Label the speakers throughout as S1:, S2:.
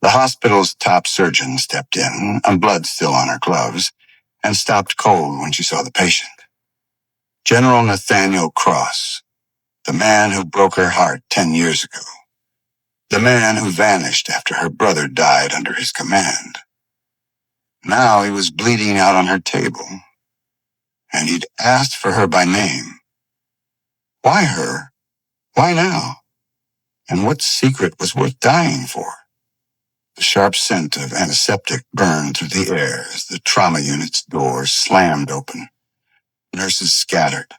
S1: The hospital's top surgeon stepped in, blood still on her gloves, and stopped cold when she saw the patient. General Nathaniel Cross, the man who broke her heart 10 years ago. The man who vanished after her brother died under his command. Now he was bleeding out on her table, and he'd asked for her by name. Why her? Why now? And what secret was worth dying for? The sharp scent of antiseptic burned through the air as the trauma unit's door slammed open. Nurses scattered.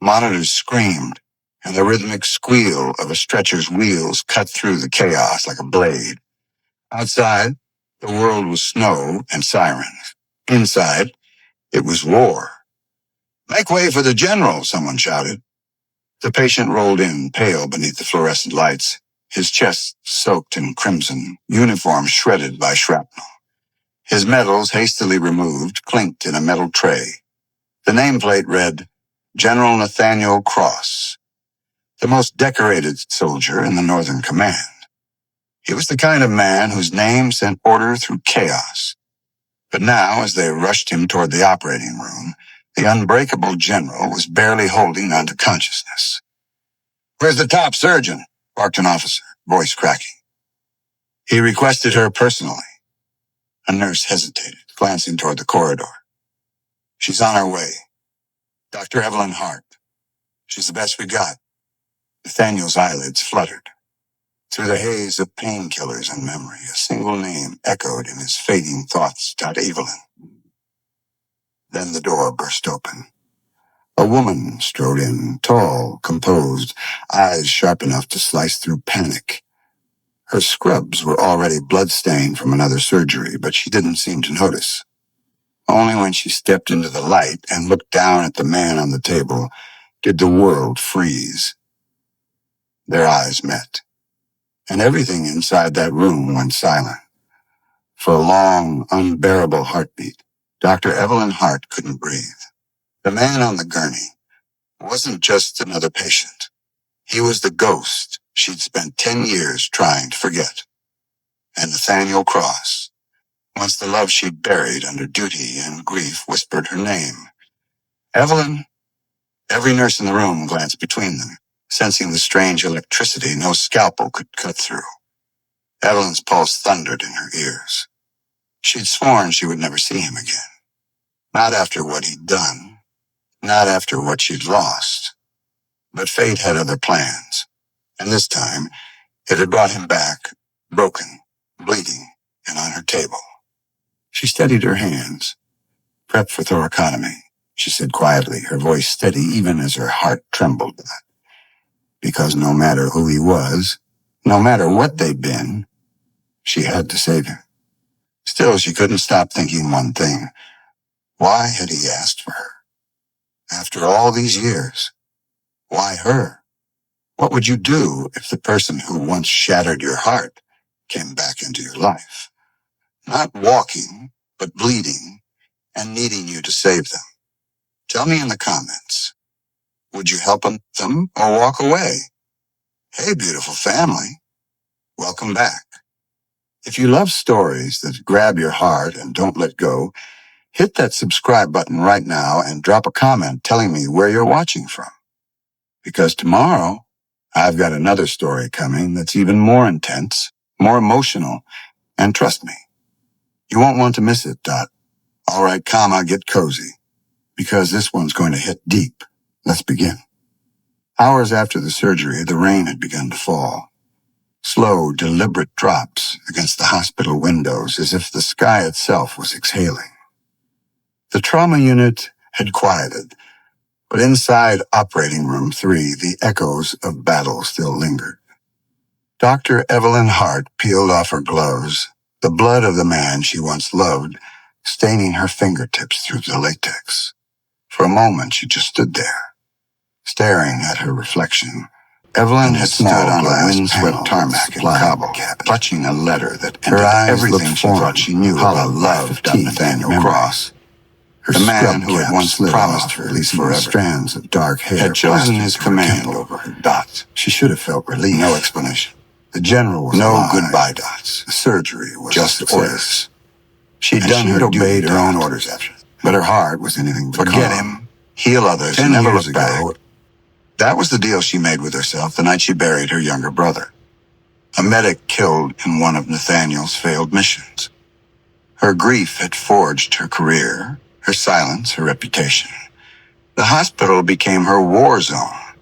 S1: Monitors screamed, and the rhythmic squeal of a stretcher's wheels cut through the chaos like a blade. Outside, the world was snow and sirens. Inside, it was war. "Make way for the general," someone shouted. The patient rolled in, pale beneath the fluorescent lights, his chest soaked in crimson, uniform shredded by shrapnel. His medals, hastily removed, clinked in a metal tray. The nameplate read, General Nathaniel Cross, the most decorated soldier in the Northern Command. He was the kind of man whose name sent order through chaos. But now, as they rushed him toward the operating room, the unbreakable general was barely holding onto consciousness. "Where's the top surgeon?" barked an officer, voice cracking. He requested her personally. A nurse hesitated, glancing toward the corridor. "She's on her way. Dr. Evelyn Hart. She's the best we got." Nathaniel's eyelids fluttered. Through the haze of painkillers and memory, a single name echoed in his fading thoughts, Evelyn. Then the door burst open. A woman strode in, tall, composed, eyes sharp enough to slice through panic. Her scrubs were already blood-stained from another surgery, but she didn't seem to notice. Only when she stepped into the light and looked down at the man on the table did the world freeze. Their eyes met, and everything inside that room went silent. For a long, unbearable heartbeat, Dr. Evelyn Hart couldn't breathe. The man on the gurney wasn't just another patient. He was the ghost she'd spent 10 years trying to forget. And Nathaniel Cross, once the love she'd buried under duty and grief, whispered her name. "Evelyn." Every nurse in the room glanced between them, sensing the strange electricity no scalpel could cut through. Evelyn's pulse thundered in her ears. She'd sworn she would never see him again. Not after what he'd done. Not after what she'd lost. But fate had other plans. And this time, it had brought him back, broken, bleeding, and on her table. She steadied her hands. "Prep for thoracotomy," she said quietly, her voice steady even as her heart trembled. Because no matter who he was, no matter what they'd been, she had to save him. Still, she couldn't stop thinking one thing. Why had he asked for her? After all these years, why her? What would you do if the person who once shattered your heart came back into your life? Not walking, but bleeding and needing you to save them. Tell me in the comments. Would you help them or walk away? Hey, beautiful family. Welcome back. If you love stories that grab your heart and don't let go, hit that subscribe button right now and drop a comment telling me where you're watching from. Because tomorrow, I've got another story coming that's even more intense, more emotional, and trust me, you won't want to miss it, Dot. All right, comma, get cozy, because this one's going to hit deep. Let's begin. Hours after the surgery, the rain had begun to fall. Slow, deliberate drops against the hospital windows as if the sky itself was exhaling. The trauma unit had quieted, but inside operating room 3, the echoes of battle still lingered. Dr. Evelyn Hart peeled off her gloves, the blood of the man she once loved staining her fingertips through the latex. For a moment, she just stood there, staring at her reflection. Evelyn had stood on a windswept tarmac in Cabo, clutching a letter that ended everything she thought she knew about love of Nathaniel Cross. The man who had once promised her forever strands of dark hair had chosen his command over her. Dot. She should have felt relief. No explanation. The general was no goodbye dots. The surgery was just orders. She'd done her obeyed her own orders after, but her heart was anything but forget him, heal others, 10 never look back. That was the deal she made with herself the night she buried her younger brother, a medic killed in one of Nathaniel's failed missions. Her grief had forged her career, her silence, her reputation. The hospital became her war zone,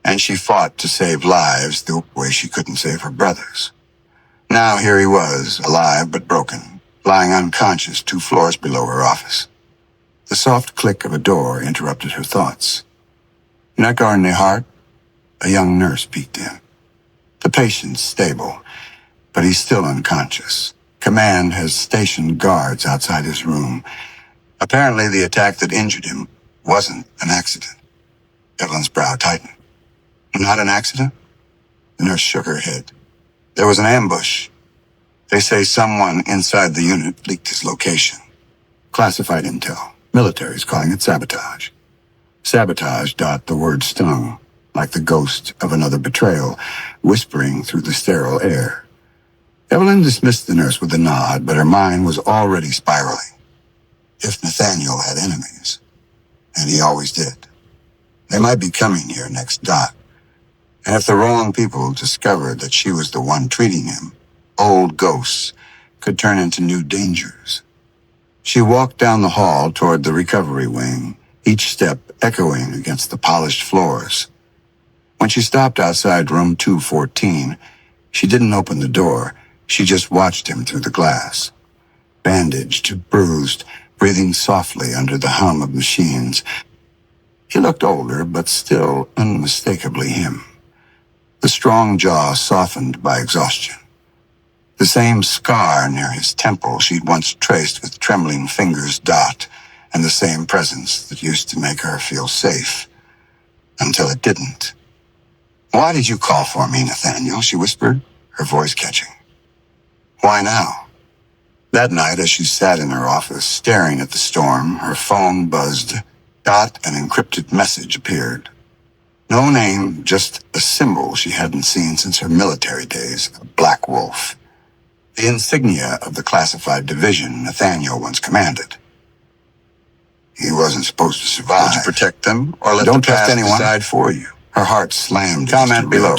S1: and she fought to save lives the way she couldn't save her brother's. Now here he was, alive but broken, lying unconscious 2 floors below her office. The soft click of a door interrupted her thoughts. "Not guarding the heart?" A young nurse peeked in. "The patient's stable, but he's still unconscious. Command has stationed guards outside his room. Apparently the attack that injured him wasn't an accident." Evelyn's brow tightened. "Not an accident?" The nurse shook her head. "There was an ambush. They say someone inside the unit leaked his location. Classified intel. Military's calling it sabotage." Sabotage, the word stung, like the ghost of another betrayal, whispering through the sterile air. Evelyn dismissed the nurse with a nod, but her mind was already spiraling. If Nathaniel had enemies, and he always did, they might be coming here next, Dot. And if the wrong people discovered that she was the one treating him, old ghosts could turn into new dangers. She walked down the hall toward the recovery wing, each step echoing against the polished floors. When she stopped outside room 214, she didn't open the door. She just watched him through the glass. Bandaged, bruised, breathing softly under the hum of machines. He looked older, but still unmistakably him. The strong jaw softened by exhaustion. The same scar near his temple she'd once traced with trembling fingers, Dot, and the same presence that used to make her feel safe. Until it didn't. "Why did you call for me, Nathaniel?" she whispered, her voice catching. "Why now?" That night, as she sat in her office, staring at the storm, her phone buzzed. Dot, an encrypted message appeared. No name, just a symbol she hadn't seen since her military days, a black wolf. The insignia of the classified division Nathaniel once commanded. He wasn't supposed to survive. Would you protect them, or let the past decide for you? Her heart slammed. Comment below.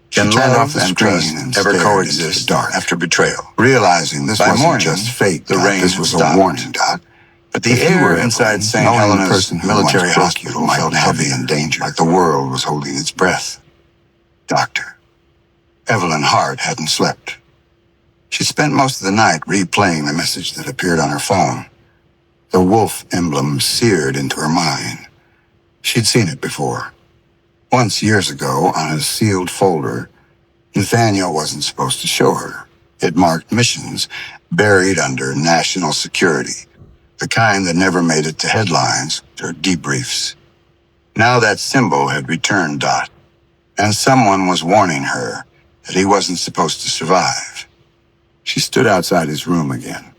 S1: She turned off the screen and ever coexist after betrayal, realizing this wasn't just fate. The rain was a warning, Dot. But the air inside St. Helena's military hospital felt heavy and dangerous, like the world was holding its breath. Doctor. Evelyn Hart hadn't slept. She spent most of the night replaying the message that appeared on her phone. The wolf emblem seared into her mind. She'd seen it before. Once years ago, on a sealed folder, Nathaniel wasn't supposed to show her. It marked missions buried under national security, the kind that never made it to headlines or debriefs. Now that symbol had returned, Dot, and someone was warning her that he wasn't supposed to survive. She stood outside his room again,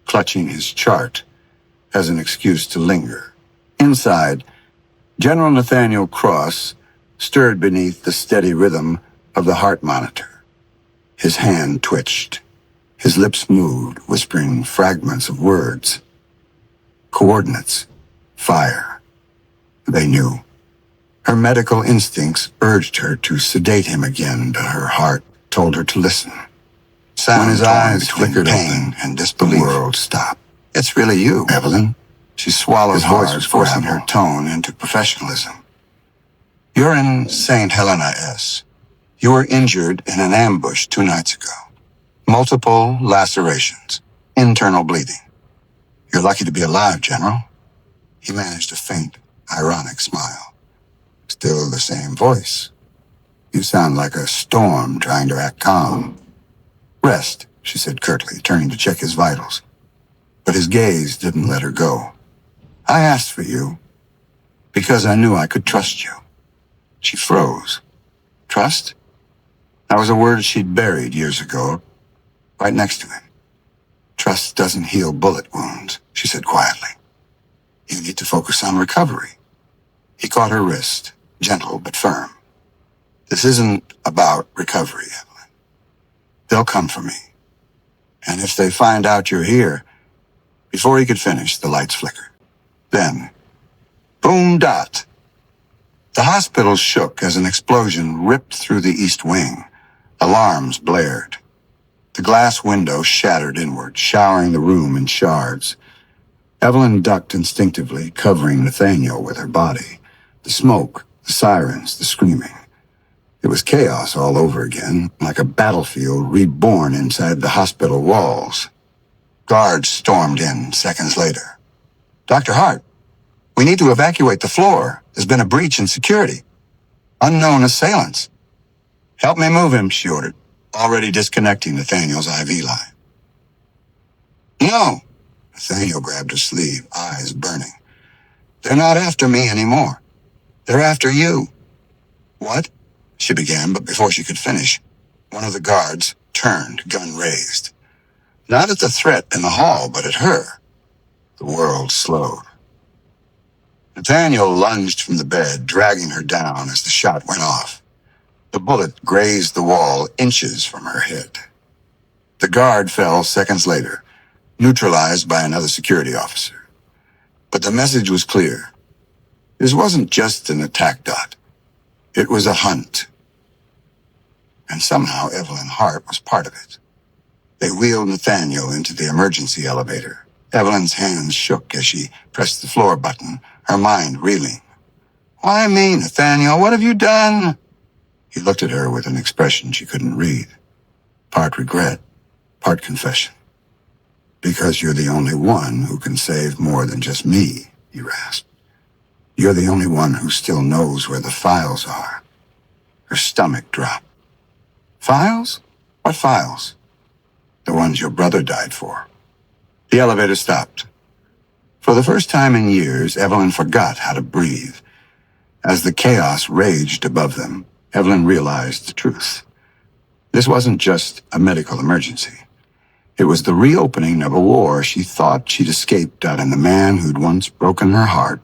S1: clutching his chart as an excuse to linger. Inside, General Nathaniel Cross stirred beneath the steady rhythm of the heart monitor. His hand twitched. His lips moved, whispering fragments of words. Coordinates. Fire. They knew. Her medical instincts urged her to sedate him again, but her heart told her to listen. When his eyes flickered open and disbelief, the world stopped. "It's really you, Evelyn." She swallowed hard, forcing her tone into professionalism. "You're in St. Helena S. You were injured in an ambush 2 nights ago. Multiple lacerations. Internal bleeding. You're lucky to be alive, General." He managed a faint, ironic smile. "Still the same voice. You sound like a storm trying to act calm." "Rest," she said curtly, turning to check his vitals. But his gaze didn't let her go. "I asked for you because I knew I could trust you." She froze. Trust? That was a word she'd buried years ago, right next to him. "Trust doesn't heal bullet wounds," she said quietly. "You need to focus on recovery." He caught her wrist, gentle but firm. "This isn't about recovery, Evelyn. They'll come for me. And if they find out you're here..." Before he could finish, the lights flickered. Then, boom dot. The hospital shook as an explosion ripped through the east wing. Alarms blared. The glass window shattered inward, showering the room in shards. Evelyn ducked instinctively, covering Nathaniel with her body. The smoke, the sirens, the screaming. It was chaos all over again, like a battlefield reborn inside the hospital walls. Guards stormed in seconds later. "Dr. Hart, we need to evacuate the floor. There's been a breach in security. Unknown assailants." "Help me move him," she ordered, already disconnecting Nathaniel's IV line. "No." Nathaniel grabbed her sleeve, eyes burning. "They're not after me anymore. They're after you." "What?" she began, but before she could finish, one of the guards turned, gun raised. Not at the threat in the hall, but at her. The world slowed. Nathaniel lunged from the bed, dragging her down as the shot went off. The bullet grazed the wall inches from her head. The guard fell seconds later, neutralized by another security officer. But the message was clear. This wasn't just an attack dot. It was a hunt. And somehow Evelyn Hart was part of it. They wheeled Nathaniel into the emergency elevator. Evelyn's hands shook as she pressed the floor button, her mind reeling. "Why me, Nathaniel? What have you done?" He looked at her with an expression she couldn't read. Part regret, part confession. "Because you're the only one who can save more than just me," he rasped. "You're the only one who still knows where the files are." Her stomach dropped. "Files? What files?" "The ones your brother died for." The elevator stopped. For the first time in years, Evelyn forgot how to breathe. As the chaos raged above them, Evelyn realized the truth. This wasn't just a medical emergency. It was the reopening of a war she thought she'd escaped out, and the man who'd once broken her heart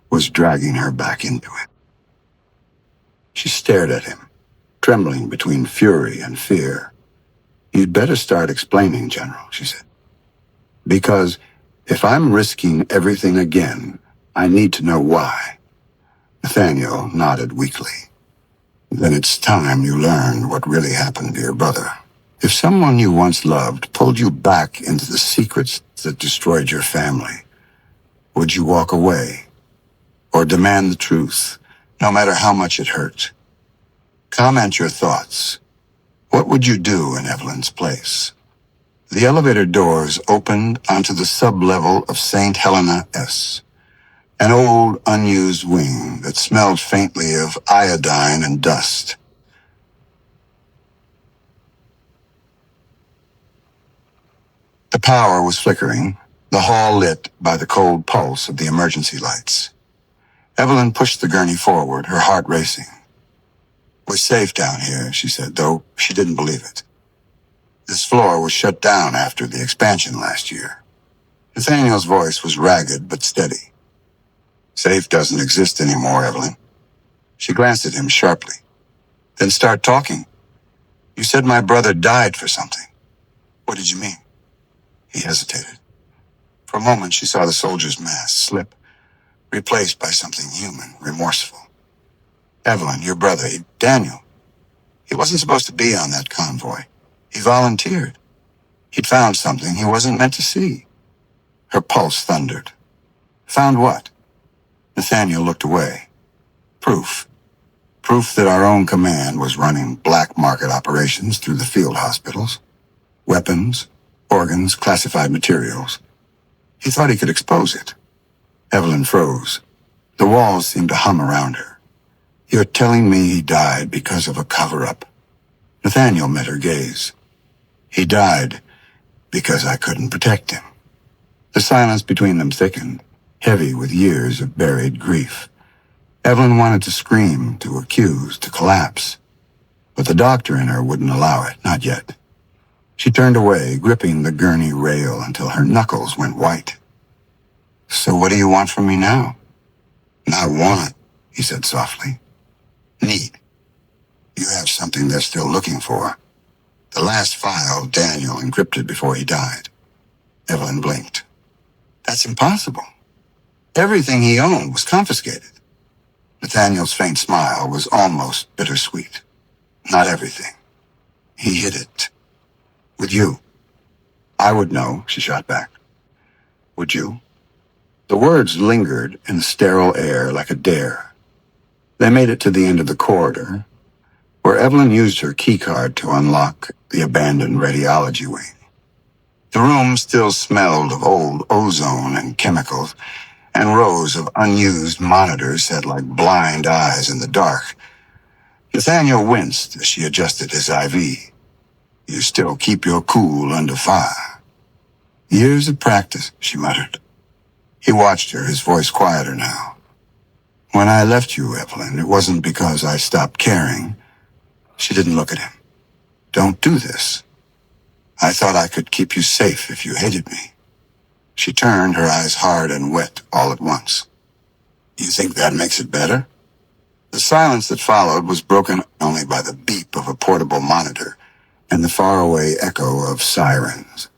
S1: was dragging her back into it. She stared at him, trembling between fury and fear. "You'd better start explaining, General," she said. "Because if I'm risking everything again, I need to know why." Nathaniel nodded weakly. "Then it's time you learned what really happened to your brother. If someone you once loved pulled you back into the secrets that destroyed your family, would you walk away or demand the truth, no matter how much it hurt? Comment your thoughts. What would you do in Evelyn's place?" The elevator doors opened onto the sub-level of St. Helena S, an old, unused wing that smelled faintly of iodine and dust. The power was flickering, the hall lit by the cold pulse of the emergency lights. Evelyn pushed the gurney forward, her heart racing. "We're safe down here," she said, though she didn't believe it. "This floor was shut down after the expansion last year." Nathaniel's voice was ragged but steady. "Safe doesn't exist anymore, Evelyn." She glanced at him sharply. "Then start talking. You said my brother died for something. What did you mean?" He hesitated. For a moment, she saw the soldier's mask slip, replaced by something human, remorseful. "Evelyn, your brother, Daniel, he wasn't supposed to be on that convoy. He volunteered. He'd found something he wasn't meant to see." Her pulse thundered. "Found what?" Nathaniel looked away. "Proof. Proof that our own command was running black market operations through the field hospitals. Weapons, organs, classified materials. He thought he could expose it." Evelyn froze. The walls seemed to hum around her. "You're telling me he died because of a cover-up?" Nathaniel met her gaze. "He died because I couldn't protect him." The silence between them thickened, heavy with years of buried grief. Evelyn wanted to scream, to accuse, to collapse. But the doctor in her wouldn't allow it, not yet. She turned away, gripping the gurney rail until her knuckles went white. "So what do you want from me now?" "Not want," he said softly. "Need. You have something they're still looking for. The last file Daniel encrypted before he died. Evelyn blinked. That's impossible. Everything he owned was confiscated. Nathaniel's faint smile was almost bittersweet. Not everything. He hid it. With you. I would know, she shot back. Would you? The words lingered in the sterile air like a dare. They made it to the end of the corridor, where Evelyn used her keycard to unlock the abandoned radiology wing. The room still smelled of old ozone and chemicals, and rows of unused monitors set like blind eyes in the dark. Nathaniel winced as she adjusted his IV. You still keep your cool under fire. Years of practice, she muttered. He watched her, his voice quieter now. When I left you, Evelyn, it wasn't because I stopped caring. She didn't look at him. Don't do this. I thought I could keep you safe if you hated me. She turned, her eyes hard and wet all at once. You think that makes it better? The silence that followed was broken only by the beep of a portable monitor and the faraway echo of sirens.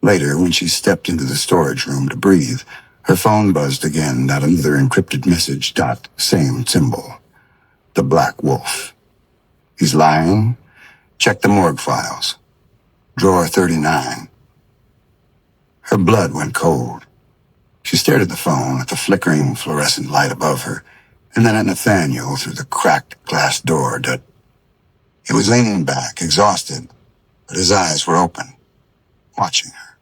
S1: Later, when she stepped into the storage room to breathe, her phone buzzed again, that another encrypted message. Same symbol. The Black Wolf. He's lying. Check the morgue files. Drawer 39. Her blood went cold. She stared at the phone, at the flickering fluorescent light above her, and then at Nathaniel through the cracked glass door. He was leaning back, exhausted, but his eyes were open, watching her.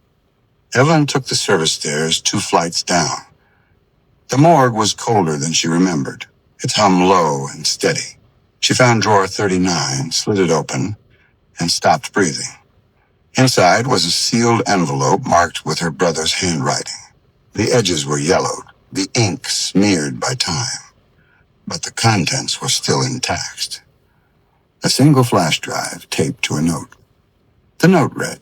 S1: Evelyn took the service stairs 2 flights down. The morgue was colder than she remembered, its hum low and steady. She found drawer 39, slid it open, and stopped breathing. Inside was a sealed envelope marked with her brother's handwriting. The edges were yellowed, the ink smeared by time, but the contents were still intact. A single flash drive taped to a note. The note read,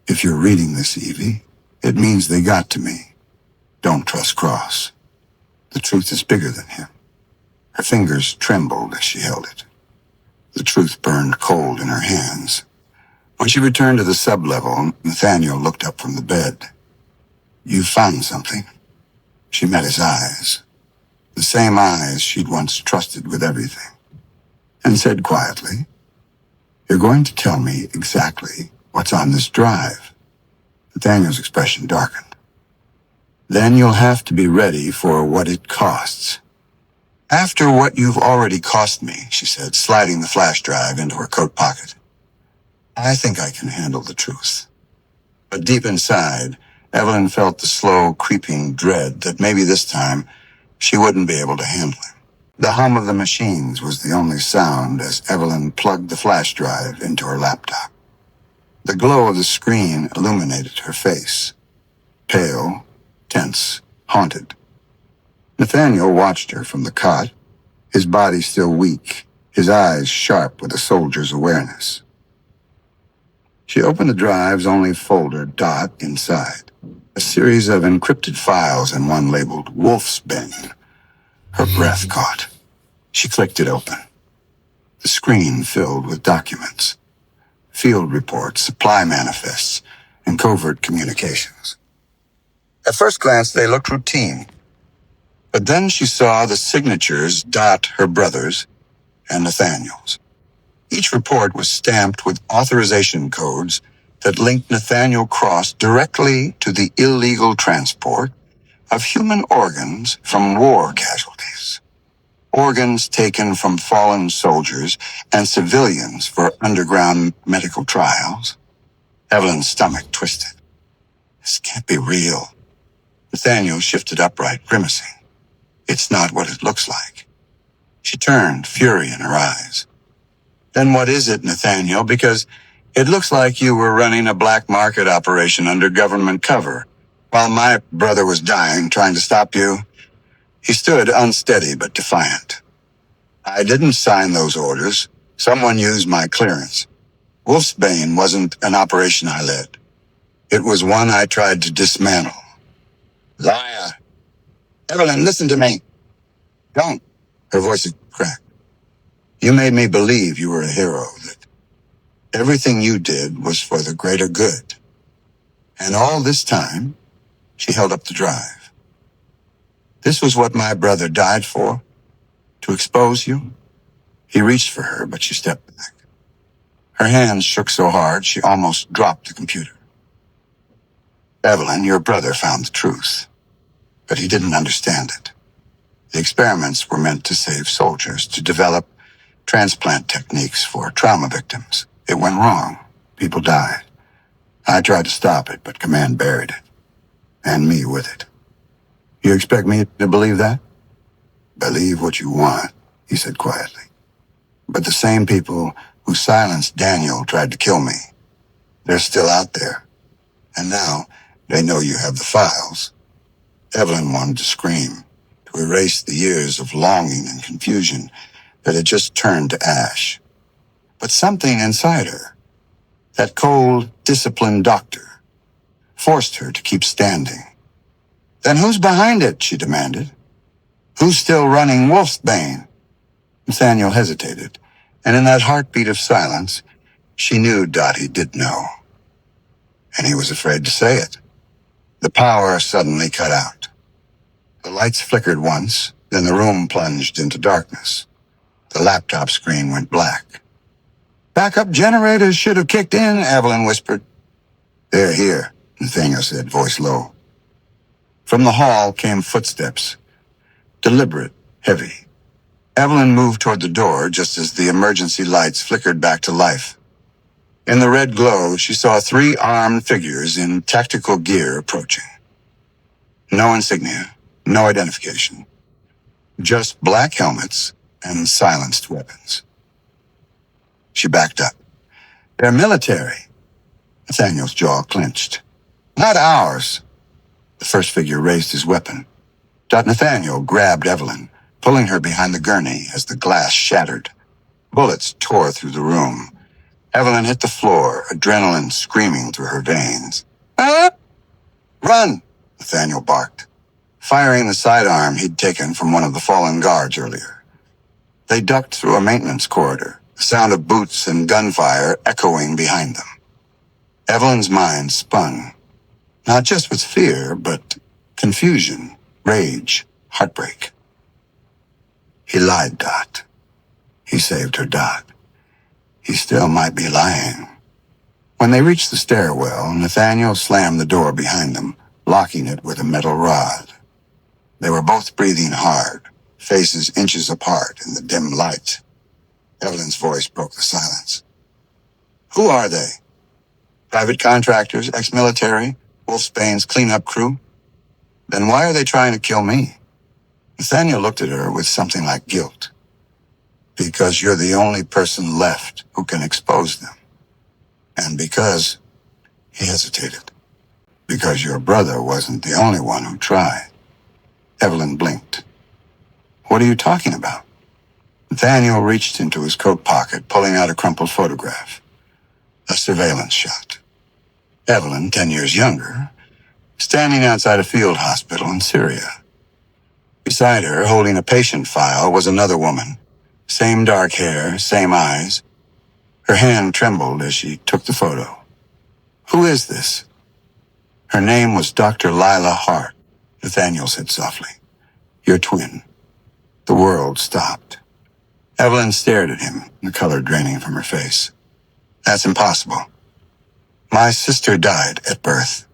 S1: If you're reading this, Evie, it means they got to me. Don't trust Cross. The truth is bigger than him. Her fingers trembled as she held it. The truth burned cold in her hands. When she returned to the sublevel, Nathaniel looked up from the bed. You found something. She met his eyes. The same eyes she'd once trusted with everything. And said quietly, You're going to tell me exactly what's on this drive. Nathaniel's expression darkened. Then you'll have to be ready for what it costs. After what you've already cost me, she said, sliding the flash drive into her coat pocket. I think I can handle the truth. But deep inside, Evelyn felt the slow, creeping dread that maybe this time she wouldn't be able to handle him. The hum of the machines was the only sound as Evelyn plugged the flash drive into her laptop. The glow of the screen illuminated her face. Pale, tense, haunted. Nathaniel watched her from the cot, his body still weak, his eyes sharp with a soldier's awareness. She opened the drive's only folder, inside. A series of encrypted files and one labeled Wolf's Bane. Her breath caught. She clicked it open. The screen filled with documents. Field reports, supply manifests, and covert communications. At first glance, they looked routine. But then she saw the signatures her brother's and Nathaniel's. Each report was stamped with authorization codes that linked Nathaniel Cross directly to the illegal transport of human organs from war casualties. Organs taken from fallen soldiers and civilians for underground medical trials. Evelyn's stomach twisted. This can't be real. Nathaniel shifted upright, grimacing. It's not what it looks like. She turned, fury in her eyes. Then what is it, Nathaniel? Because it looks like you were running a black market operation under government cover. While my brother was dying, trying to stop you, he stood unsteady but defiant. I didn't sign those orders. Someone used my clearance. Wolfsbane wasn't an operation I led. It was one I tried to dismantle. Liar. Evelyn, listen to me. Don't. Her voice cracked. You made me believe you were a hero, that Everything you did was for the greater good. And all this time, she held up the drive. This was what my brother died for? To expose you? He reached for her, but she stepped back. Her hands shook so hard she almost dropped the computer. Evelyn, your brother found the truth, but he didn't understand it. The experiments were meant to save soldiers, to develop transplant techniques for trauma victims. It went wrong. People died. I tried to stop it, but command buried it. And me with it. You expect me to believe that? Believe what you want, he said quietly. But the same people who silenced Daniel tried to kill me. They're still out there. And now they know you have the files. Evelyn wanted to scream, to erase the years of longing and confusion that had just turned to ash. But something inside her, that cold, disciplined doctor, forced her to keep standing. Then who's behind it, she demanded. Who's still running Wolfsbane? Nathaniel hesitated, and in that heartbeat of silence, she knew Dottie did know. And he was afraid to say it. The power suddenly cut out. The lights flickered once, then the room plunged into darkness. The laptop screen went black. Backup generators should have kicked in, Evelyn whispered. They're here, Nathaniel said, voice low. From the hall came footsteps, deliberate, heavy. Evelyn moved toward the door just as the emergency lights flickered back to life. In the red glow, she saw 3 armed figures in tactical gear approaching. No insignia, no identification. Just black helmets and silenced weapons. She backed up. They're military. Nathaniel's jaw clenched. Not ours. The first figure raised his weapon. Nathaniel grabbed Evelyn, pulling her behind the gurney as the glass shattered. Bullets tore through the room. Evelyn hit the floor, adrenaline screaming through her veins. Ah! Run! Nathaniel barked, firing the sidearm he'd taken from one of the fallen guards earlier. They ducked through a maintenance corridor, the sound of boots and gunfire echoing behind them. Evelyn's mind spun, not just with fear, but confusion, rage, heartbreak. He lied, Dot. He saved her, Dot. He still might be lying. When they reached the stairwell, Nathaniel slammed the door behind them, locking it with a metal rod. They were both breathing hard, faces inches apart in the dim light. Evelyn's voice broke the silence. Who are they? Private contractors, ex-military, Wolfsbane's cleanup crew? Then why are they trying to kill me? Nathaniel looked at her with something like guilt. Because you're the only person left who can expose them. And because, he hesitated, because your brother wasn't the only one who tried. Evelyn blinked. What are you talking about? Nathaniel reached into his coat pocket, pulling out a crumpled photograph. A surveillance shot. Evelyn, 10 years younger, standing outside a field hospital in Syria. Beside her, holding a patient file, was another woman. Same dark hair, same eyes. Her hand trembled as she took the photo. Who is this? Her name was Dr. Lila Hart, Nathaniel said softly. Your twin. The world stopped. Evelyn stared at him, the color draining from her face. That's impossible. My sister died at birth.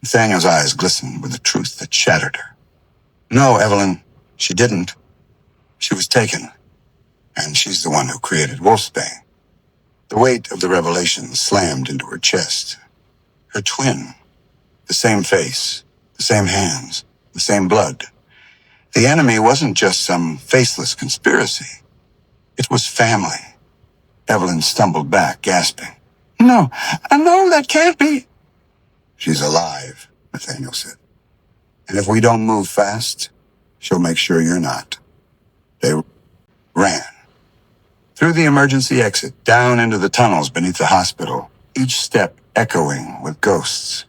S1: Nathaniel's eyes glistened with a truth that shattered her. No, Evelyn, she didn't. She was taken. And she's the one who created Wolfsbane. The weight of the revelation slammed into her chest. Her twin. The same face, the same hands, the same blood. The enemy wasn't just some faceless conspiracy. It was family. Evelyn stumbled back, gasping. No, that can't be. She's alive, Nathaniel said. And if we don't move fast, she'll make sure you're not. They ran. Through the emergency exit, down into the tunnels beneath the hospital, each step echoing with ghosts.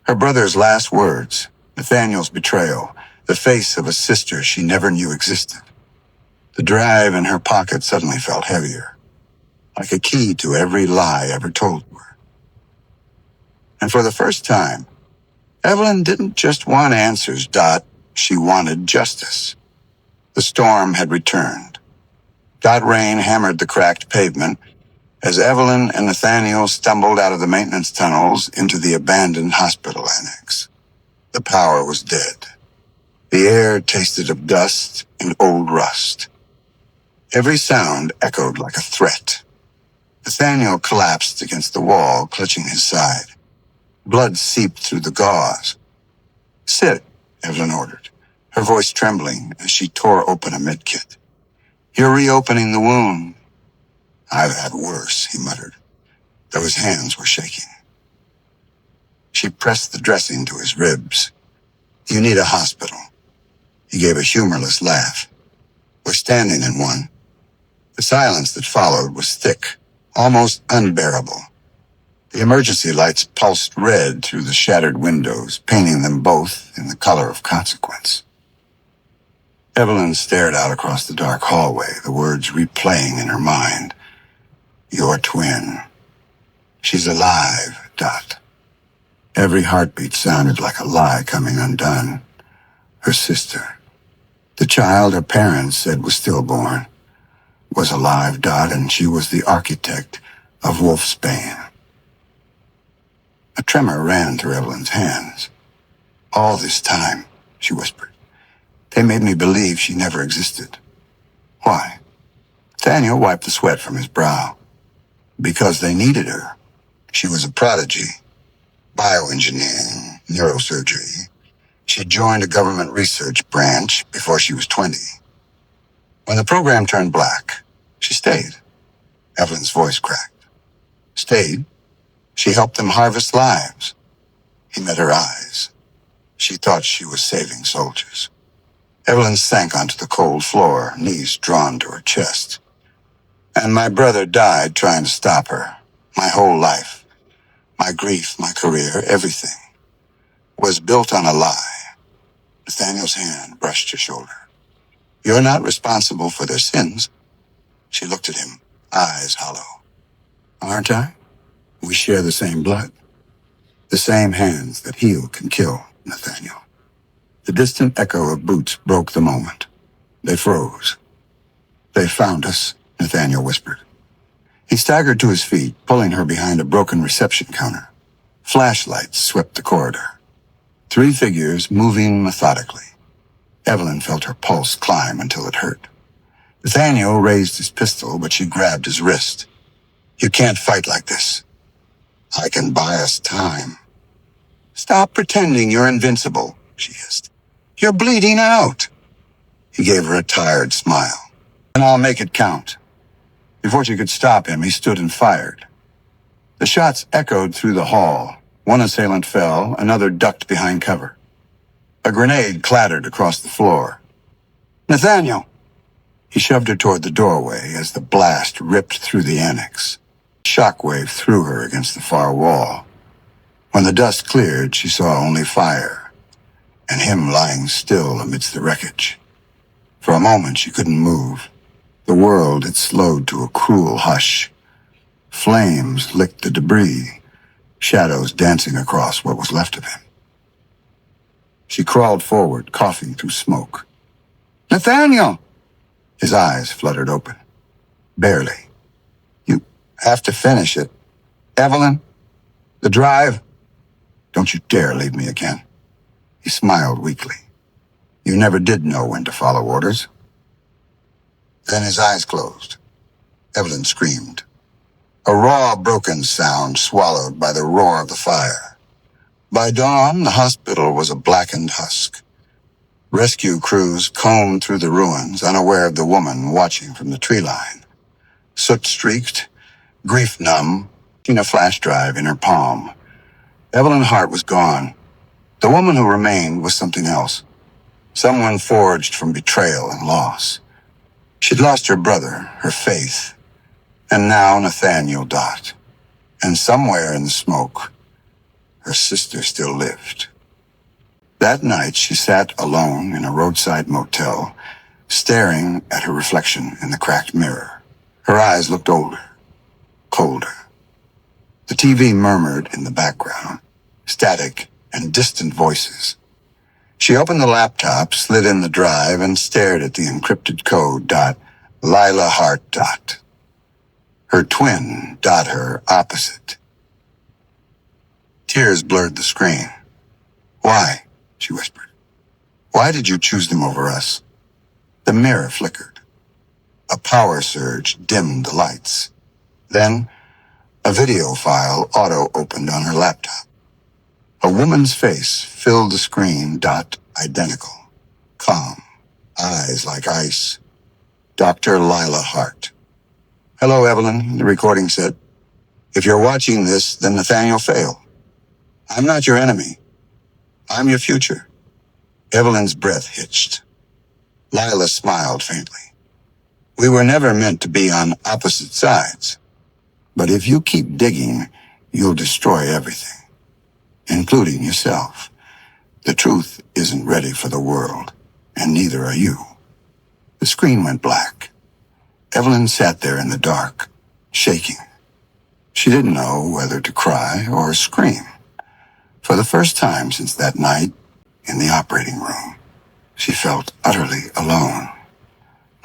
S1: Her brother's last words, Nathaniel's betrayal, the face of a sister she never knew existed. The drive in her pocket suddenly felt heavier. like a key to every lie ever told to her. And for the first time, Evelyn didn't just want answers, Dot. She wanted justice. The storm had returned. Dot rain hammered the cracked pavement as Evelyn and Nathaniel stumbled out of the maintenance tunnels into the abandoned hospital annex. The power was dead. The air tasted of dust and old rust. Every sound echoed like a threat. Nathaniel collapsed against the wall, clutching his side. Blood seeped through the gauze. "Sit," Evelyn ordered, her voice trembling as she tore open a medkit. "You're reopening the wound." "I've had worse," he muttered, though his hands were shaking. She pressed the dressing to his ribs. "You need a hospital." He gave a humorless laugh. "We're standing in one." The silence that followed was thick, almost unbearable. The emergency lights pulsed red through the shattered windows, painting them both in the color of consequence. Evelyn stared out across the dark hallway, the words replaying in her mind. "Your twin. She's alive, Dot." Every heartbeat sounded like a lie coming undone. Her sister. The child her parents said was stillborn. Was alive, Dot, and she was the architect of Wolfsbane. A tremor ran through Evelyn's hands. "All this time," she whispered, "they made me believe she never existed." "Why?" Nathaniel wiped the sweat from his brow. "Because they needed her. She was a prodigy. Bioengineering, neurosurgery. She joined a government research branch before she was 20. When the program turned black, she stayed." Evelyn's voice cracked. "Stayed? She helped them harvest lives." He met her eyes. She thought she was saving soldiers. Evelyn sank onto the cold floor, knees drawn to her chest. "And my brother died trying to stop her. My whole life, my grief, my career, everything, was built on a lie." Nathaniel's hand brushed her shoulder. "You're not responsible for their sins." She looked at him, eyes hollow. "Aren't I? We share the same blood. The same hands that heal can kill, Nathaniel." The distant echo of boots broke the moment. They froze. "They found us," Nathaniel whispered. He staggered to his feet, pulling her behind a broken reception counter. Flashlights swept the corridor. 3 figures moving methodically. Evelyn felt her pulse climb until it hurt. Nathaniel raised his pistol, but she grabbed his wrist. "You can't fight like this." "I can buy us time." "Stop pretending you're invincible," she hissed. "You're bleeding out." He gave her a tired smile. "And I'll make it count." Before she could stop him, he stood and fired. The shots echoed through the hall. One assailant fell, another ducked behind cover. A grenade clattered across the floor. "Nathaniel!" He shoved her toward the doorway as the blast ripped through the annex. Shockwave threw her against the far wall. When the dust cleared, she saw only fire, and him lying still amidst the wreckage. For a moment, she couldn't move. The world had slowed to a cruel hush. Flames licked the debris, shadows dancing across what was left of him. She crawled forward, coughing through smoke. "Nathaniel!" His eyes fluttered open. "Barely. You have to finish it. Evelyn, the drive. Don't you dare leave me again." He smiled weakly. "You never did know when to follow orders." Then his eyes closed. Evelyn screamed. A raw, broken sound swallowed by the roar of the fire. By dawn, the hospital was a blackened husk. Rescue crews combed through the ruins, unaware of the woman watching from the tree line. Soot-streaked, grief-numb, a flash drive in her palm. Evelyn Hart was gone. The woman who remained was something else. Someone forged from betrayal and loss. She'd lost her brother, her faith, and now Nathaniel Dot. And somewhere in the smoke, her sister still lived. That night, she sat alone in a roadside motel, staring at her reflection in the cracked mirror. Her eyes looked older, colder. The TV murmured in the background, static and distant voices. She opened the laptop, slid in the drive, and stared at the encrypted code. Lila Hart. Her twin. Her opposite. Tears blurred the screen. Why? She whispered. Why did you choose them over us? The mirror flickered. A power surge dimmed the lights. Then, a video file auto-opened on her laptop. A woman's face filled the screen. Identical. Calm. Eyes like ice. Dr. Lila Hart. Hello, Evelyn, the recording said. If you're watching this, then Nathaniel failed. I'm not your enemy. I'm your future. Evelyn's breath hitched. Lila smiled faintly. We were never meant to be on opposite sides. But if you keep digging, you'll destroy everything, including yourself. The truth isn't ready for the world, and neither are you. The screen went black. Evelyn sat there in the dark, shaking. She didn't know whether to cry or scream. For the first time since that night in the operating room, she felt utterly alone.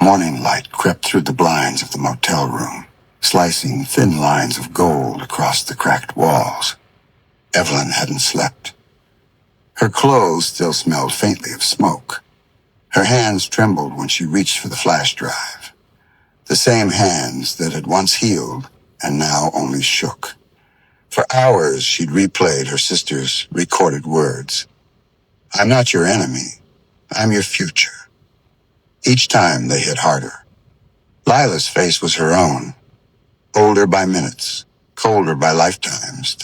S1: Morning light crept through the blinds of the motel room, slicing thin lines of gold across the cracked walls. Evelyn hadn't slept. Her clothes still smelled faintly of smoke. Her hands trembled when she reached for the flash drive. The same hands that had once healed and now only shook. For hours, she'd replayed her sister's recorded words. I'm not your enemy. I'm your future. Each time they hit harder. Lila's face was her own. Older by minutes, colder by lifetimes.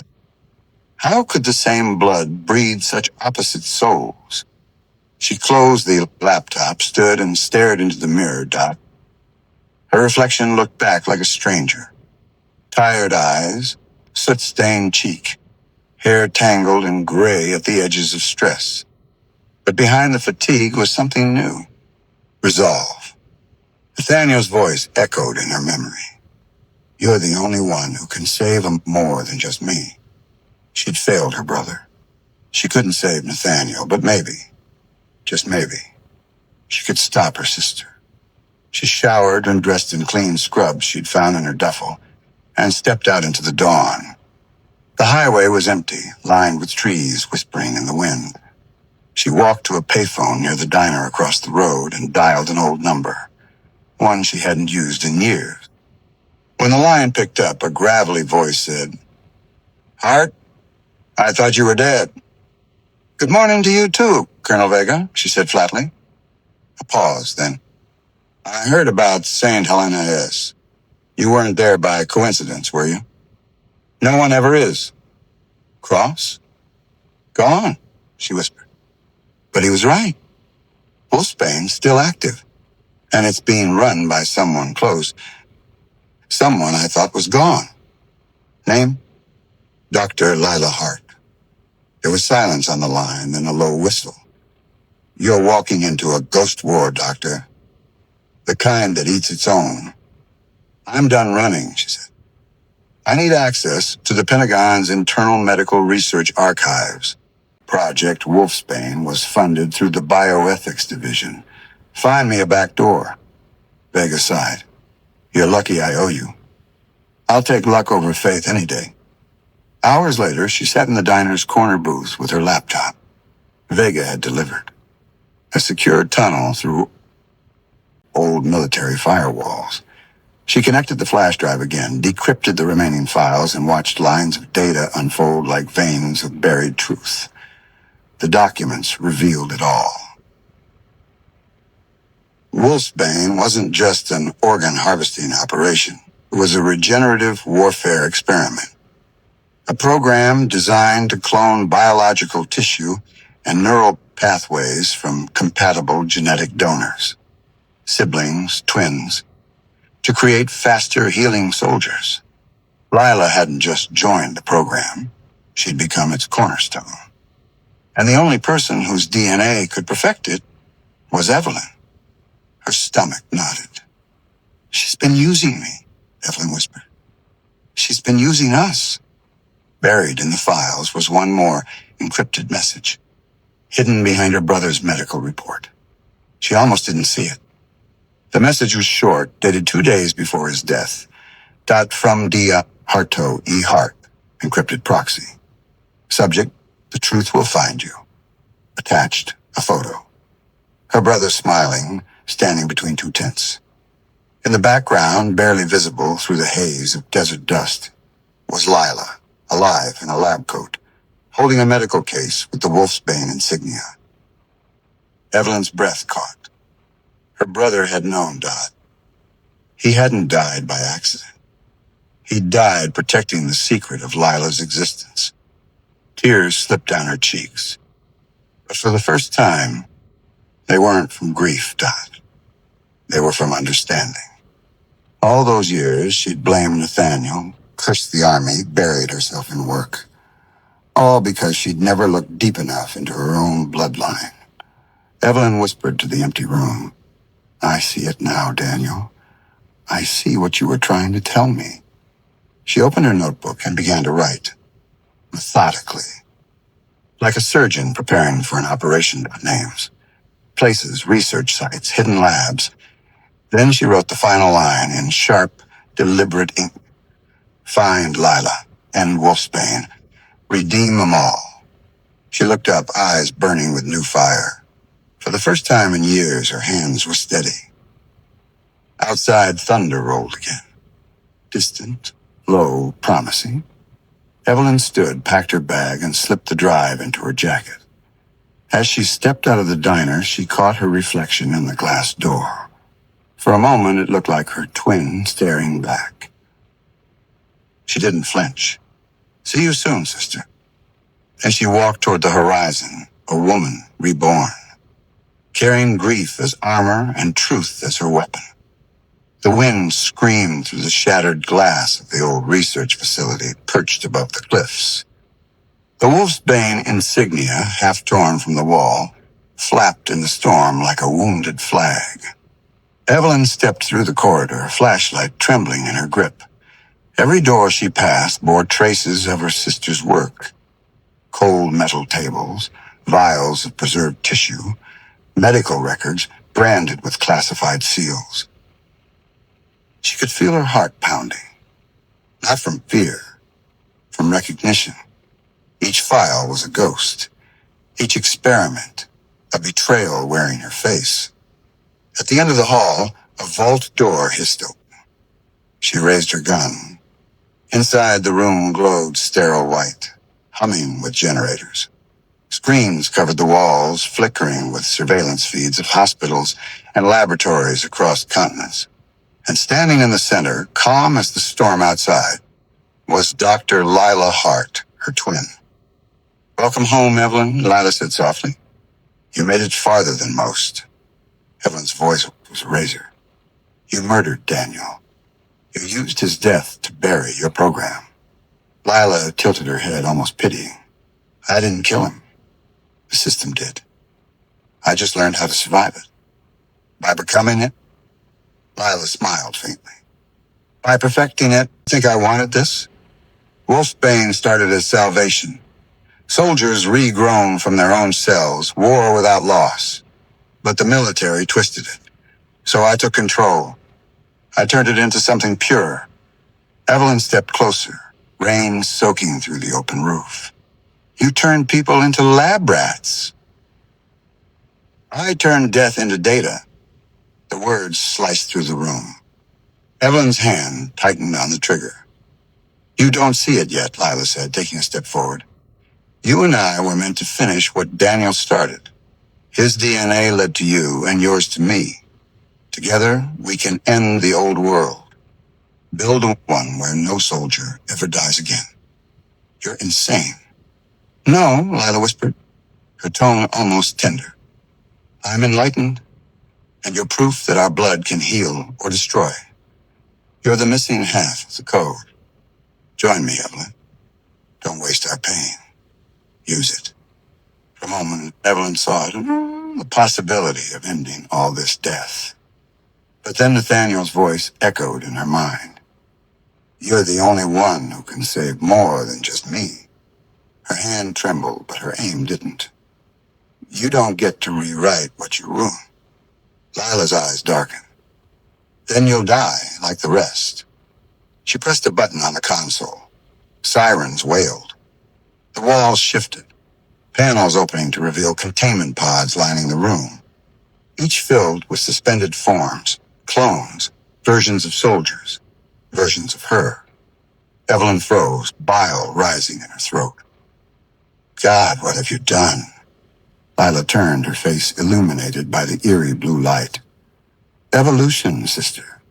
S1: How could the same blood breed such opposite souls? She closed the laptop, stood and stared into the mirror. Her reflection looked back like a stranger. Tired eyes, soot-stained cheek, hair tangled and gray at the edges of stress. But behind the fatigue was something new. Resolve. Nathaniel's voice echoed in her memory. You're the only one who can save him more than just me. She'd failed her brother. She couldn't save Nathaniel, but maybe, just maybe, she could stop her sister. She showered and dressed in clean scrubs she'd found in her duffel and stepped out into the dawn. The highway was empty, lined with trees whispering in the wind. She walked to a payphone near the diner across the road and dialed an old number, one she hadn't used in years. When the line picked up, a gravelly voice said, Hart, I thought you were dead. Good morning to you too, Colonel Vega, she said flatly. A pause, then. I heard about St. Helena S. You weren't there by coincidence, were you? No one ever is. Cross? Gone, she whispered. But he was right. Wolfsbane's still active, and it's being run by someone close. Someone I thought was gone. Name? Dr. Lila Hart. There was silence on the line, then a low whistle. You're walking into a ghost war, Doctor. The kind that eats its own. I'm done running, she said. I need access to the Pentagon's Internal Medical Research Archives. Project Wolfsbane was funded through the Bioethics Division. Find me a back door. Vega sighed. You're lucky I owe you. I'll take luck over faith any day. Hours later, she sat in the diner's corner booth with her laptop. Vega had delivered. A secure tunnel through old military firewalls. She connected the flash drive again, decrypted the remaining files, and watched lines of data unfold like veins of buried truth. The documents revealed it all. Wolfsbane wasn't just an organ harvesting operation. It was a regenerative warfare experiment. A program designed to clone biological tissue and neural pathways from compatible genetic donors. Siblings, twins, to create faster healing soldiers. Lila hadn't just joined the program. She'd become its cornerstone. And the only person whose DNA could perfect it was Evelyn. Her stomach nodded. She's been using me, Evelyn whispered. She's been using us. Buried in the files was one more encrypted message, hidden behind her brother's medical report. She almost didn't see it. The message was short, dated 2 days before his death. From Dia Harto E. Hart, encrypted proxy. Subject, the truth will find you. Attached, a photo. Her brother smiling, standing between 2 tents. In the background, barely visible through the haze of desert dust, was Lila, alive in a lab coat, holding a medical case with the Wolfsbane insignia. Evelyn's breath caught. Her brother had known Dot. He hadn't died by accident. He died protecting the secret of Lila's existence. Tears slipped down her cheeks. But for the first time, they weren't from grief, Dot. They were from understanding. All those years, she'd blamed Nathaniel, cursed the army, buried herself in work. All because she'd never looked deep enough into her own bloodline. Evelyn whispered to the empty room, "I see it now, Daniel. I see what you were trying to tell me." She opened her notebook and began to write, methodically, like a surgeon preparing for an operation. Names, places, research sites, hidden labs. Then she wrote the final line in sharp, deliberate ink. "Find Lila and Wolfsbane. Redeem them all." She looked up, eyes burning with new fire. For the first time in years, her hands were steady. Outside, thunder rolled again. Distant, low, promising. Evelyn stood, packed her bag, and slipped the drive into her jacket. As she stepped out of the diner, she caught her reflection in the glass door. For a moment, it looked like her twin staring back. She didn't flinch. "See you soon, sister." And she walked toward the horizon, a woman reborn, carrying grief as armor and truth as her weapon. The wind screamed through the shattered glass of the old research facility perched above the cliffs. The Wolfsbane insignia, half torn from the wall, flapped in the storm like a wounded flag. Evelyn stepped through the corridor, flashlight trembling in her grip. Every door she passed bore traces of her sister's work. Cold metal tables, vials of preserved tissue, medical records branded with classified seals. She could feel her heart pounding, not from fear, from recognition. Each file was a ghost, each experiment, a betrayal wearing her face. At the end of the hall, a vault door hissed open. She raised her gun. Inside, the room glowed sterile white, humming with generators. Screens covered the walls, flickering with surveillance feeds of hospitals and laboratories across continents. And standing in the center, calm as the storm outside, was Dr. Lila Hart, her twin. "Welcome home, Evelyn," Lila said softly. "You made it farther than most." Evelyn's voice was a razor. "You murdered Daniel. You used his death to bury your program." Lila tilted her head, almost pitying. "I didn't kill him. The system did. I just learned how to survive it. By becoming it." Lila smiled faintly. "By perfecting it, think I wanted this?" Wolfsbane started as salvation. Soldiers regrown from their own cells, war without loss. But the military twisted it. So I took control. I turned it into something pure. Evelyn stepped closer, rain soaking through the open roof. "You turned people into lab rats." "I turned death into data." The words sliced through the room. Evelyn's hand tightened on the trigger. "You don't see it yet," Lila said, taking a step forward. "You and I were meant to finish what Daniel started. His DNA led to you and yours to me. Together, we can end the old world. Build one where no soldier ever dies again." "You're insane." "No," Lila whispered, her tone almost tender. "I'm enlightened, and you're proof that our blood can heal or destroy. You're the missing half of the code. Join me, Evelyn. Don't waste our pain. Use it." For a moment, Evelyn saw it, the possibility of ending all this death. But then Nathaniel's voice echoed in her mind. You're the only one who can save more than just me. Her hand trembled, but her aim didn't. You don't get to rewrite what you ruin. Lila's eyes darkened. Then you'll die like the rest. She pressed a button on the console. Sirens wailed. The walls shifted, panels opening to reveal containment pods lining the room, each filled with suspended forms, clones, versions of soldiers, versions of her. Evelyn froze, bile rising in her throat. God, what have you done? Lila turned, her face illuminated by the eerie blue light. Evolution, sister.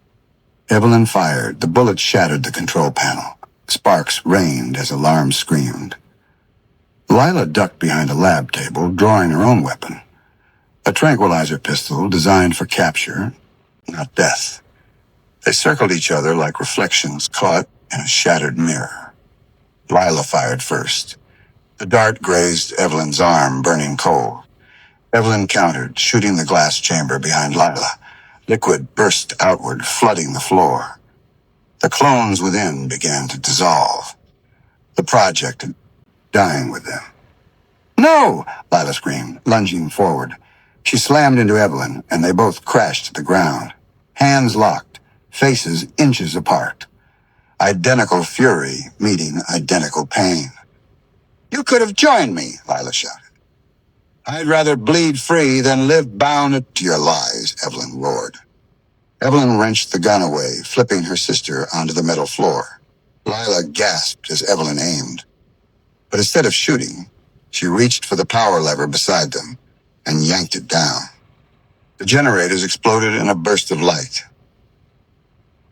S1: Evelyn fired. The bullet shattered the control panel. Sparks rained as alarms screamed. Lila ducked behind a lab table, drawing her own weapon. A tranquilizer pistol designed for capture, not death. They circled each other like reflections caught in a shattered mirror. Lila fired first. The dart grazed Evelyn's arm, burning cold. Evelyn countered, shooting the glass chamber behind Lila. Liquid burst outward, flooding the floor. The clones within began to dissolve. The project dying with them. No! Lila screamed, lunging forward. She slammed into Evelyn, and they both crashed to the ground. Hands locked, faces inches apart. Identical fury meeting identical pain. You could have joined me, Lila shouted. I'd rather bleed free than live bound to your lies, Evelyn roared. Evelyn wrenched the gun away, flipping her sister onto the metal floor. Lila gasped as Evelyn aimed. But instead of shooting, she reached for the power lever beside them and yanked it down. The generators exploded in a burst of light.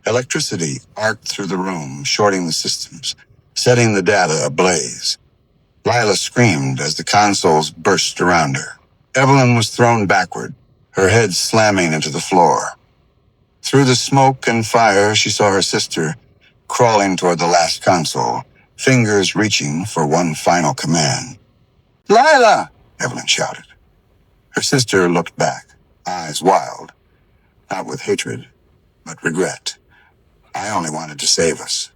S1: Electricity arced through the room, shorting the systems, setting the data ablaze. Lila screamed as the consoles burst around her. Evelyn was thrown backward, her head slamming into the floor. Through the smoke and fire, she saw her sister crawling toward the last console, fingers reaching for one final command. Lila! Evelyn shouted. Her sister looked back, eyes wild, not with hatred, but regret. I only wanted to save us.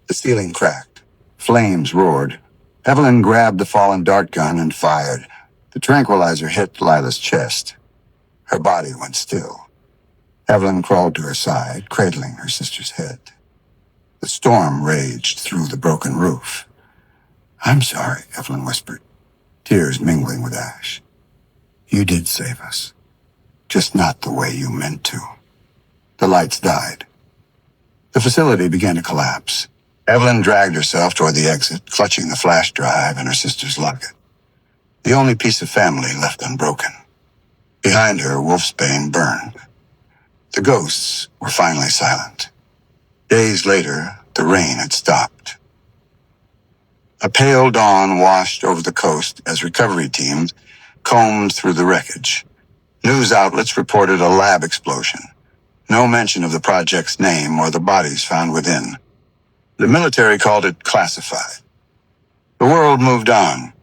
S1: The ceiling cracked. Flames roared. Evelyn grabbed the fallen dart gun and fired. The tranquilizer hit Lila's chest. Her body went still. Evelyn crawled to her side, cradling her sister's head. The storm raged through the broken roof. I'm sorry, Evelyn whispered, tears mingling with ash. You did save us, just not the way you meant to. The lights died. The facility began to collapse. Evelyn dragged herself toward the exit, clutching the flash drive and her sister's locket. The only piece of family left unbroken. Behind her, Wolfsbane burned. The ghosts were finally silent. Days later, the rain had stopped. A pale dawn washed over the coast as recovery teams combed through the wreckage. News outlets reported a lab explosion. No mention of the project's name or the bodies found within. The military called it classified. The world moved on,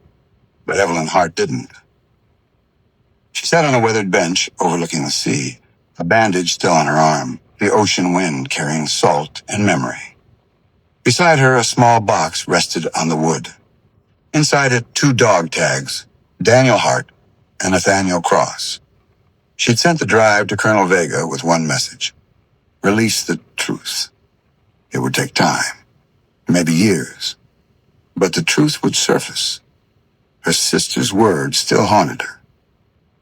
S1: but Evelyn Hart didn't. She sat on a weathered bench overlooking the sea, a bandage still on her arm, the ocean wind carrying salt and memory. Beside her, a small box rested on the wood. Inside it, 2 dog tags, Daniel Hart and Nathaniel Cross. She'd sent the drive to Colonel Vega with one message: release the truth. It would take time, maybe years, but the truth would surface. Her sister's words still haunted her.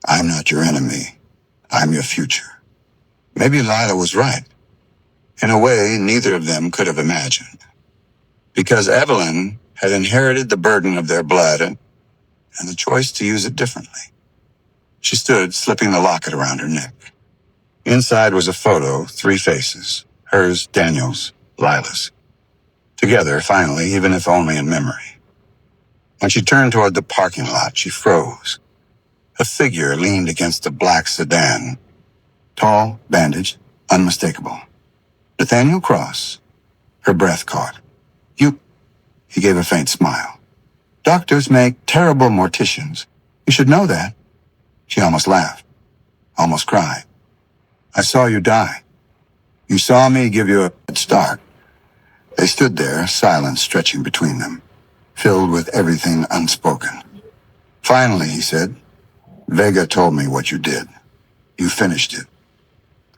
S1: I'm not your enemy. I'm your future. Maybe Lila was right. In a way, neither of them could have imagined. Because Evelyn had inherited the burden of their blood and the choice to use it differently. She stood, slipping the locket around her neck. Inside was a photo, 3 faces. Hers, Daniel's, Lila's. Together, finally, even if only in memory. When she turned toward the parking lot, she froze. A figure leaned against a black sedan. Tall, bandaged, unmistakable. Nathaniel Cross. Her breath caught. You... He gave a faint smile. Doctors make terrible morticians. You should know that. She almost laughed. Almost cried. I saw you die. You saw me give you a head start. They stood there, silence stretching between them, filled with everything unspoken. Finally, he said, Vega told me what you did. You finished it.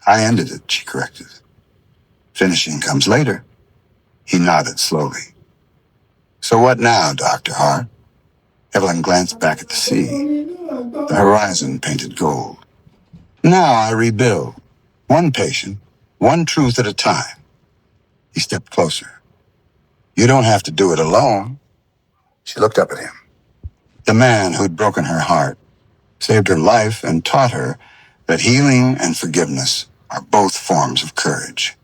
S1: I ended it, she corrected. Finishing comes later. He nodded slowly. So what now, Dr. Hart? Evelyn glanced back at the sea. The horizon painted gold. Now I rebuild. One patient, one truth at a time. He stepped closer. You don't have to do it alone. She looked up at him. The man who'd broken her heart, saved her life, and taught her that healing and forgiveness are both forms of courage.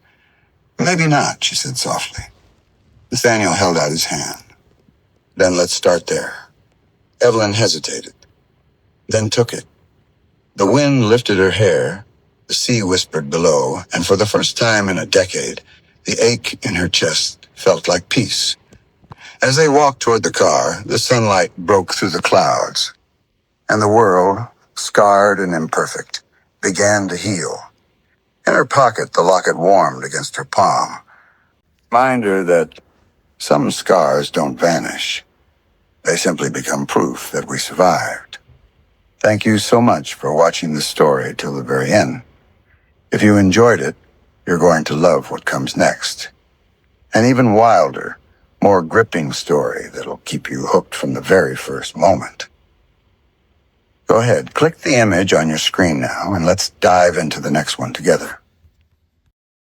S1: Maybe not, she said softly. Nathaniel held out his hand. Then let's start there. Evelyn hesitated, then took it. The wind lifted her hair, the sea whispered below, and for the first time in a decade, the ache in her chest felt like peace. As they walked toward the car, the sunlight broke through the clouds, and the world, scarred and imperfect, began to heal. In her pocket, the locket warmed against her palm. Reminder that some scars don't vanish. They simply become proof that we survived. Thank you so much for watching this story till the very end. If you enjoyed it, you're going to love what comes next. An even wilder, more gripping story that'll keep you hooked from the very first moment. Go ahead, click the image on your screen now, and let's dive into the next one together.